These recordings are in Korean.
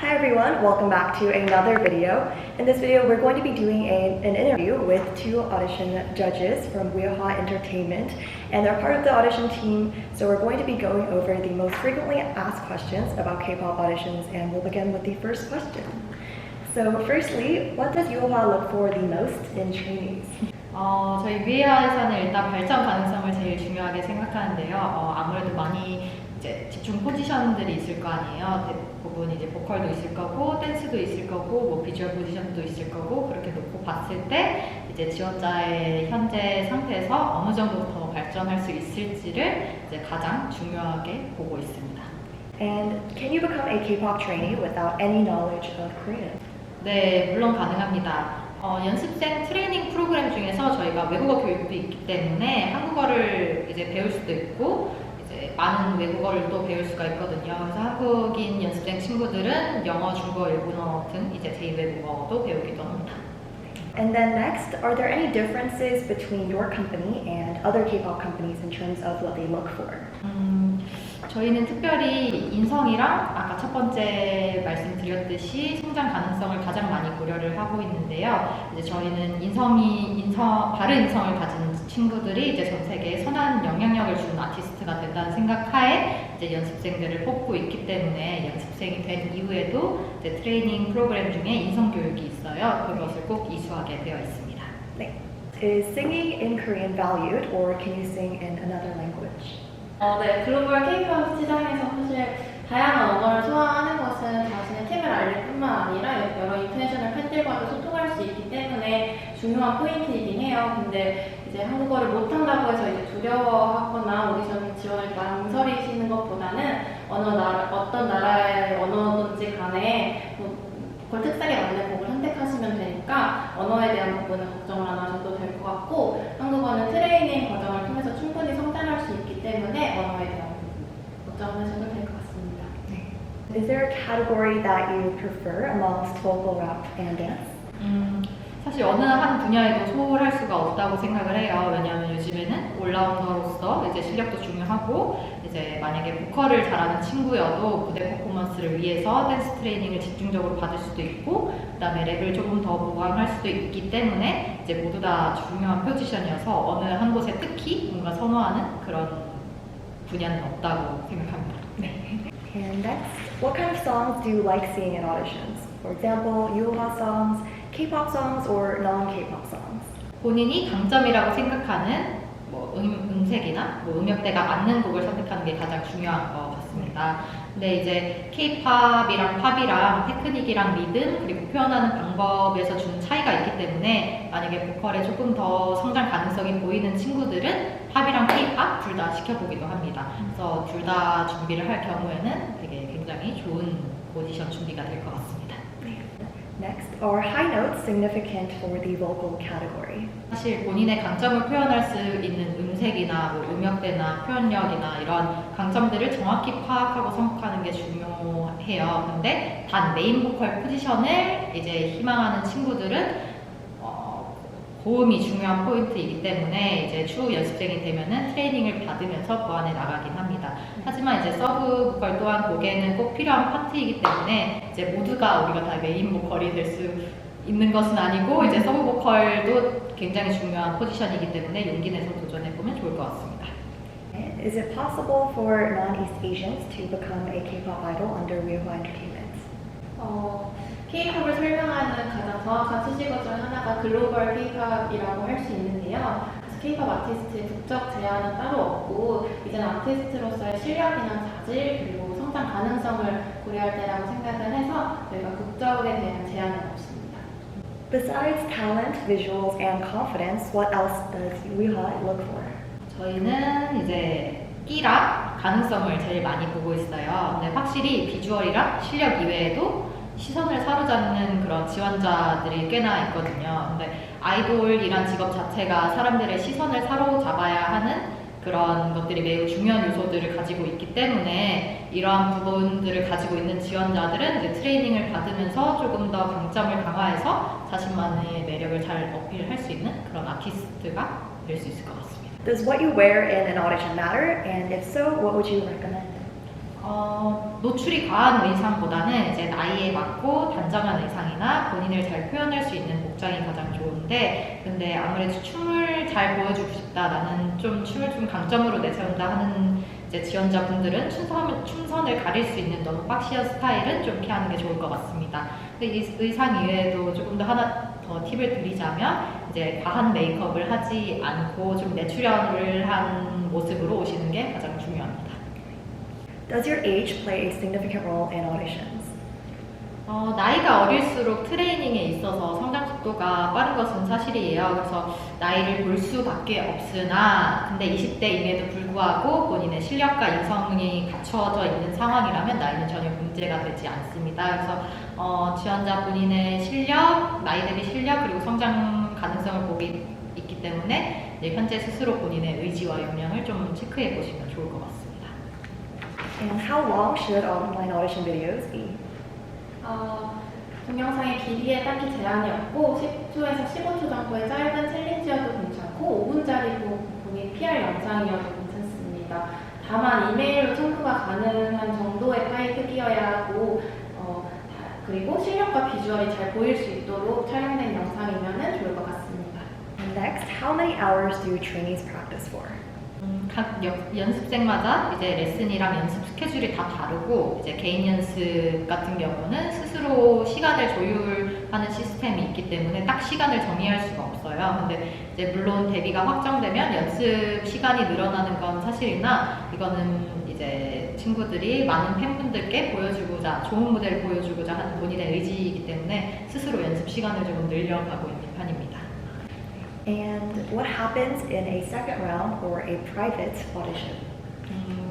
Hi everyone, welcome back to another video. In this video, we're going to be doing an interview with two audition judges from Weoha Entertainment, and they're part of the audition team, so we're going to be going over the most frequently asked questions about K-pop auditions, and we'll begin with the first question. So firstly, what does Weoha look for the most in trainees? 저희 위에하에서는 일단 발전 가능성을 제일 중요하게 생각하는데요. 아무래도 많이 이제 집중 포지션들이 있을 거 아니에요. 대부분 이제 보컬도 있을 거고, 댄스도 있을 거고, 뭐 비주얼 포지션도 있을 거고, 그렇게 놓고 봤을 때 이제 지원자의 현재 상태에서 어느 정도 더 발전할 수 있을지를 이제 가장 중요하게 보고 있습니다. And can you become a K-pop trainee without any knowledge of Korean? 네, 물론 가능합니다. 연습생 트레이닝 프로그램 중에서 저희가 외국어 교육도 있기 때문에 한국어를 이제 배울 수도 있고 이제 많은 외국어를 또 배울 수가 있거든요. 그래서 한국인 연습생 친구들은 영어, 중국어, 일본어 등 이제 제2외국어도 배우기도 합니다. And then next, are there any differences between your company and other K-pop companies in terms of what they look for? 저희는 특별히 인성이랑 아까 첫 번째 말씀드렸듯이 성장 가능성을 가장 많이 고려를 하고 있는데요. 이제 저희는 바른 인성을 가진 친구들이 이제 전 세계에 선한 영향력을 주는 아티스트가 된다는 생각하에 이제 연습생들을 뽑고 있기 때문에 연습생이 된 이후에도 이제 트레이닝 프로그램 중에 인성 교육이 있어요. 그것을 꼭 이수하게 되어 있습니다. 네. Is singing in Korean valued, or can you sing in another language? 네, 글로벌 K-pop 시장에서 사실 다양한 언어를 소화하는 것은 자신의 팀을 알릴 뿐만 아니라 여러 인터내셔널 팬들과도 소통할 수 있기 때문에 중요한 포인트이긴 해요. 근데 이제 한국어를 못한다고 해서 이제 두려워하거나 오디션 지원을 망설이시는 것보다는 어떤 나라의 언어든지 간에 보컬 특색에 맞는 곡을 선택하시면 되니까 언어에 대한 부분은 걱정을 안 하셔도 될 것 같고, 한국어는 트레이닝 과정을 통해서 충분히 성장할 수 있기 때문에 언어에 대한 부분 걱정하셔도 될 것 같습니다. Is there a category that you prefer amongst vocal, rap, and dance? 사실 어느 한 분야에도 소홀할 수가 없다고 생각을 해요. 왜냐하면 요즘에는 올라운더로서 이제 실력도 중요하고 이제 만약에 보컬을 잘하는 친구여도 무대 퍼포먼스를 위해서 댄스 트레이닝을 집중적으로 받을 수도 있고 그다음에 랩을 조금 더 보강할 수도 있기 때문에 이제 모두 다 중요한 포지션이어서 어느 한 곳에 특히 뭔가 선호하는 그런 분야는 없다고 생각합니다. 네. And next, what kind of songs do you like seeing in auditions? For example, Weoha songs, K-pop songs, or non-K-pop songs? 본인이 강점이라고 생각하는 음색이나 음역대가 맞는 곡을 선택하는 게 가장 중요한 것 같습니다. 근데 이제 K-팝이랑 팝이랑 테크닉이랑 리듬 그리고 표현하는 방법에서 주는 차이가 있기 때문에 만약에 보컬에 조금 더 성장 가능성이 보이는 친구들은 팝이랑 K-팝 둘 다 시켜보기도 합니다. 그래서 둘 다 준비를 할 경우에는 되게 굉장히 좋은 오디션 준비가 될 것 같습니다. Next, are high notes significant for the vocal category? 사실 본인의 강점을 표현할 수 있는 음색이나 음역대나 표현력이나 이런 강점들을 정확히 파악하고 선곡하는 게 중요해요. 근데 단 메인 보컬 포지션을 이제 희망하는 친구들은 고음이 중요한 포인트이기 때문에 이제 추후 연습생이 되면은 트레이닝을 받으면서 보완해 나가긴 합니다. 하지만 이제 서브 보컬 또한 곡에는 꼭 필요한 파트이기 때문에 이제 모두가 우리가 다 메인 보컬이 될 수 있는 것은 아니고 이제 서브 보컬도 굉장히 중요한 포지션이기 때문에 용기 내서 도전해 보면 좋을 것 같습니다. Is it possible for non-East Asians to become a K-pop idol under Weoha Entertainment? K-팝을 설명하는 가장 정확한 수식어 중 하나가 글로벌 K-팝이라고 할 수 있는데요. 그래서 K-팝 아티스트의 국적 제한은 따로 없고 이제는 아티스트로서의 실력이나 자질 그리고 성장 가능성을 고려할 때라고 생각을 해서 저희가 국적에 대한 제한은 없습니다. Besides talent, visuals, and confidence, what else does Weoha look for? 저희는 이제 끼랑 가능성을 제일 많이 보고 있어요. 근데 확실히 비주얼이랑 실력 이외에도 시선을 사로잡는 그런 지원자들이 꽤나 있거든요. 근데 아이돌이란 직업 자체가 사람들의 시선을 사로잡아야 하는 그런 것들이 매우 중요한 요소들을 가지고 있기 때문에 이러한 부분들을 가지고 있는 지원자들은 이제 트레이닝을 받으면서 조금 더 강점을 강화해서 자신만의 매력을 잘 어필할 수 있는 그런 아티스트가 될 수 있을 것 같습니다. Does what you wear in an audition matter? And if so, what would you recommend? 노출이 과한 의상보다는 이제 나이에 맞고 단정한 의상이나 본인을 잘 표현할 수 있는 복장이 가장 좋은데, 근데 아무래도 춤을 잘 보여주고 싶다, 나는 좀 춤을 좀 강점으로 내세운다 하는 이제 지원자분들은 춤선을 가릴 수 있는 너무 박시한 스타일은 좀 피하는 게 좋을 것 같습니다. 근데 이 의상 이외에도 조금 더 하나 더 팁을 드리자면, 이제 과한 메이크업을 하지 않고 좀 내추럴을 한 모습으로 오시는 게 가장 중요합니다. Does your age play a significant role in auditions? 나이가 어릴수록 트레이닝에 있어서 성장 속도가 빠른 것은 사실이에요. 그래서 나이를 볼 수밖에 없으나, 근데 20대임에도 불구하고 본인의 실력과 인성이 갖춰져 있는 상황이라면 나이는 전혀 문제가 되지 않습니다. 그래서 지원자 본인의 실력, 나이 대비 실력, 그리고 성장 가능성을 보고 있기 때문에 이제 현재 스스로 본인의 의지와 역량을 좀 체크해 보시면 좋을 것 같습니다. And how long should online audition videos be? 동영상의 길이에 딱히 제한이 없고 10초에서 15초 정도의 짧은 챌린지여도 괜찮고 5분짜리 본인 PR 영상이어도 괜찮습니다. 다만 이메일로 첨부가 가능한 정도의 파일 크기여야 하고 그리고 실력과 비주얼이 잘 보일 수 있도록 촬영된 영상이면 좋을 것 같습니다. And next, how many hours do trainees practice for? 각 연습생마다 이제 레슨이랑 연습 스케줄이 다 다르고, 이제 개인 연습 같은 경우는 스스로 시간을 조율하는 시스템이 있기 때문에 딱 시간을 정의할 수가 없어요. 근데 이제 물론 데뷔가 확정되면 연습 시간이 늘어나는 건 사실이나, 이거는 이제 친구들이 많은 팬분들께 보여주고자, 좋은 무대를 보여주고자 하는 본인의 의지이기 때문에 스스로 연습 시간을 조금 늘려가고 있는 편입니다. And what happens in a second round or a private audition?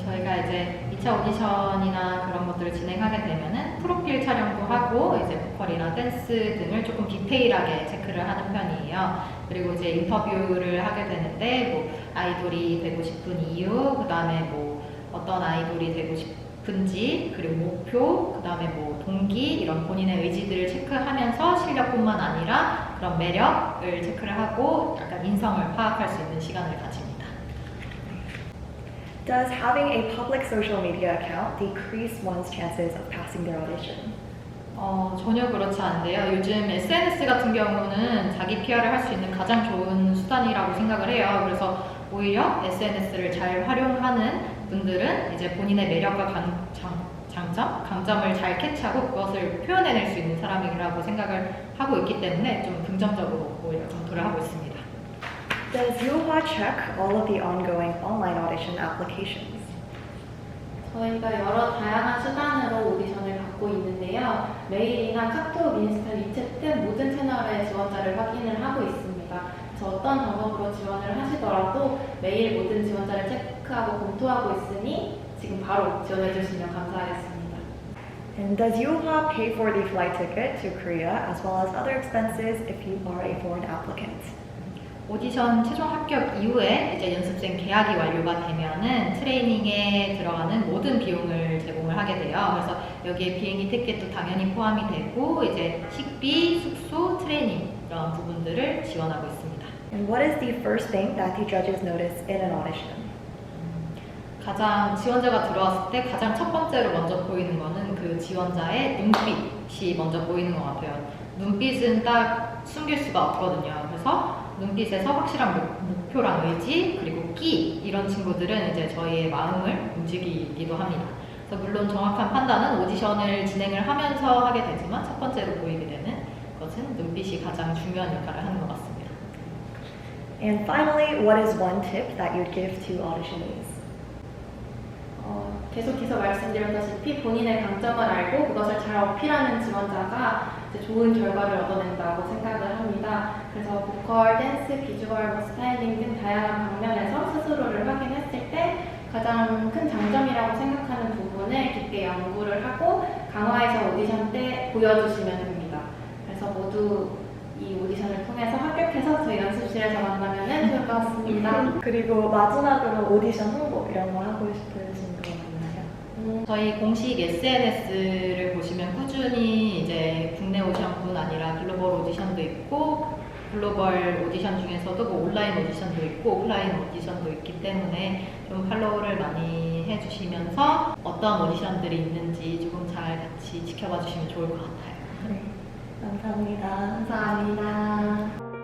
저희가 이제 2차 오디션이나 그런 것들을 진행하게 되면은 프로필 촬영도 하고, 이제 보컬이나 댄스 등을 조금 디테일하게 체크를 하는 편이에요. 그리고 이제 인터뷰를 하게 되는데, 뭐 아이돌이 되고 싶은 이유, 그 다음에 뭐 어떤 아이돌이 되고 싶은지, 그리고 목표, 그 다음에 뭐 동기, 이런 본인의 의지들을 체크하면서 실력뿐만 아니라 그런 매력을 체크를 하고 약간 인성을 파악할 수 있는 시간을 가집니다. Does having a public social media account decrease one's chances of passing their audition? 전혀 그렇지 않은데요. 요즘 SNS 같은 경우는 자기 PR을 할 수 있는 가장 좋은 수단이라고 생각을 해요. 그래서 오히려 SNS를 잘 활용하는 분들은 이제 본인의 매력과 강점을 잘 캐치하고 그것을 표현해낼 수 있는 사람이라고 생각을 하고 있기 때문에 좀 긍정적으로 오히려 검토를 하고 있습니다. Does Yuhua check all of the ongoing online audition applications? 저희가 여러 다양한 수단으로 오디션을 받고 있는데요. 메일이나 카톡, 인스타, 위챗 등 모든 채널의 지원자를 확인을 하고 있습니다. 그래서 어떤 방법으로 지원을 하시더라도 매일 모든 지원자를 체크하고 검토하고 있으니 지금 바로 지원해 주시면 감사하겠습니다. And does Yuhua pay for the flight ticket to Korea as well as other expenses if you are a foreign applicant? 오디션 최종 합격 이후에 이제 연습생 계약이 완료가 되면은 트레이닝에 들어가는 모든 비용을 제공을 하게 돼요. 그래서 여기에 비행기 티켓도 당연히 포함이 되고, 이제 식비, 숙소, 트레이닝 이런 부분들을 지원하고 있습니다. And what is the first thing that the judges notice in an audition? 가장 지원자가 들어왔을 때 가장 첫 번째로 먼저 보이는 거는 그 지원자의 눈빛이 먼저 보이는 것 같아요. 눈빛은 딱 숨길 수가 없거든요. 그래서 눈빛에서 확실한 목표랑 의지, 그리고 끼, 이런 친구들은 이제 저희의 마음을 움직이기도 합니다. 그래서 물론 정확한 판단은 오디션을 진행을 하면서 하게 되지만 첫 번째로 보이게 되는 것은 눈빛이 가장 중요한 역할을 하는 것 같습니다. And finally, what is one tip that you'd give to auditionees? 계속해서 말씀드렸다시피 본인의 강점을 알고 그것을 잘 어필하는 지원자가 이제 좋은 결과를 얻어낸다고 생각을 합니다. 그래서 보컬, 댄스, 비주얼, 스타일링 등 다양한 방면에서 스스로를 확인했을 때 가장 큰 장점이라고 생각하는 부분을 깊게 연구를 하고 강화해서 오디션 때 보여주시면 됩니다. 그래서 모두 이 오디션을 통해서 합격해서 저희 연습실에서 만나면 좋을 것 같습니다. 그리고 마지막으로 오디션 홍보 이런 거 하고 싶으신 거 있나요? 저희 공식 SNS를 보시면 꾸준히 이제 국내 오디션뿐 아니라 글로벌 오디션도 있고, 글로벌 오디션 중에서도 뭐 온라인 오디션도 있고 오프라인 오디션도 있기 때문에 좀 팔로우를 많이 해 주시면서 어떤 오디션들이 있는지 조금 잘 같이 지켜봐 주시면 좋을 것 같아요. 네, 감사합니다. 감사합니다.